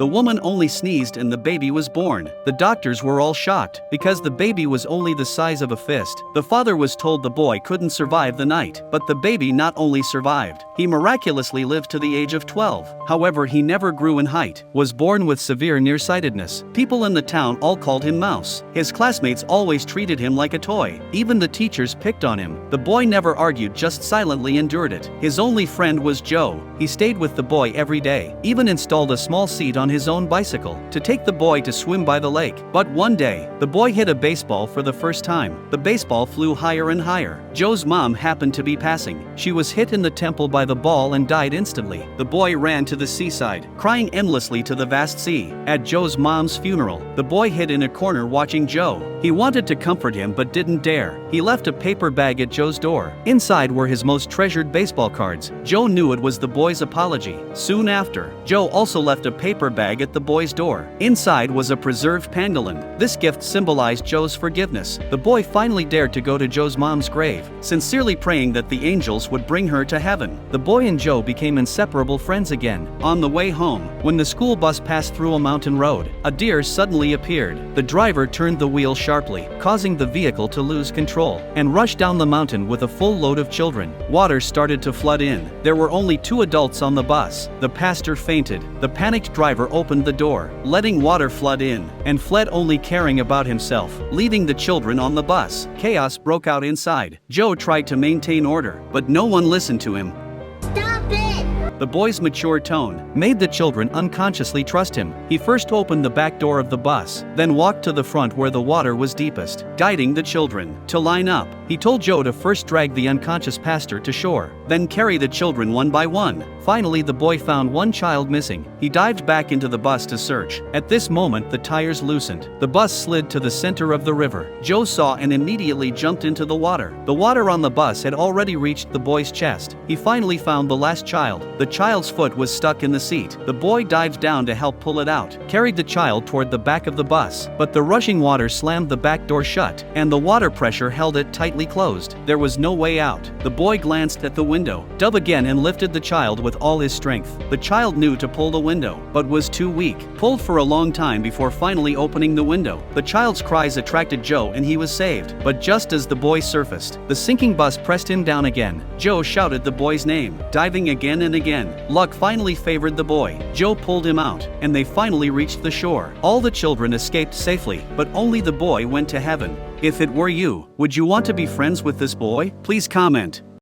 The woman only sneezed and the baby was born. The doctors were all shocked, because the baby was only the size of a fist. The father was told the boy couldn't survive the night, but the baby not only survived, he miraculously lived to the age of 12. However, he never grew in height, was born with severe nearsightedness. People in the town all called him Mouse. His classmates always treated him like a toy. Even the teachers picked on him. The boy never argued, just silently endured it. His only friend was Joe. He stayed with the boy every day, even installed a small seat on his own bicycle to take the boy to swim by the lake. But one day, the boy hit a baseball for the first time. The baseball flew higher and higher. Joe's mom happened to be passing. She was hit in the temple by the ball and died instantly. The boy ran to the seaside, crying endlessly to the vast sea. At Joe's mom's funeral, the boy hid in a corner watching Joe. He wanted to comfort him but didn't dare. He left a paper bag at Joe's door. Inside were his most treasured baseball cards. Joe knew it was the boy's apology. Soon after, Joe also left a paper bag at the boy's door. Inside was a preserved pangolin. This gift symbolized Joe's forgiveness. The boy finally dared to go to Joe's mom's grave, sincerely praying that the angels would bring her to heaven. The boy and Joe became inseparable friends again. On the way home, when the school bus passed through a mountain road, a deer suddenly appeared. The driver turned the wheel sharply, causing the vehicle to lose control, and rushed down the mountain with a full load of children. Water started to flood in. There were only 2 adults on the bus. The pastor fainted. The panicked driver opened the door, letting water flood in, and fled, only caring about himself, leaving the children on the bus. Chaos broke out inside. Joe tried to maintain order, but no one listened to him. Stop it! The boy's mature tone made the children unconsciously trust him. He first opened the back door of the bus, then walked to the front where the water was deepest, guiding the children to line up. He told Joe to first drag the unconscious pastor to shore, then carry the children one by one. Finally, the boy found one child missing. He dived back into the bus to search. At this moment, the tires loosened. The bus slid to the center of the river. Joe saw and immediately jumped into the water. The water on the bus had already reached the boy's chest. He finally found the last child. The child's foot was stuck in the seat. The boy dived down to help pull it out, carried the child toward the back of the bus, but the rushing water slammed the back door shut, and the water pressure held it tightly closed. There was no way out. The boy glanced at the window, dove again, and lifted the child with all his strength. The child knew to pull the window, but was too weak. Pulled for a long time before finally opening the window. The child's cries attracted Joe and he was saved. But just as the boy surfaced, the sinking bus pressed him down again. Joe shouted the boy's name, diving again and again. Luck finally favored the boy. Joe pulled him out, and they finally reached the shore. All the children escaped safely, but only the boy went to heaven. If it were you, would you want to be friends with this boy? Please comment.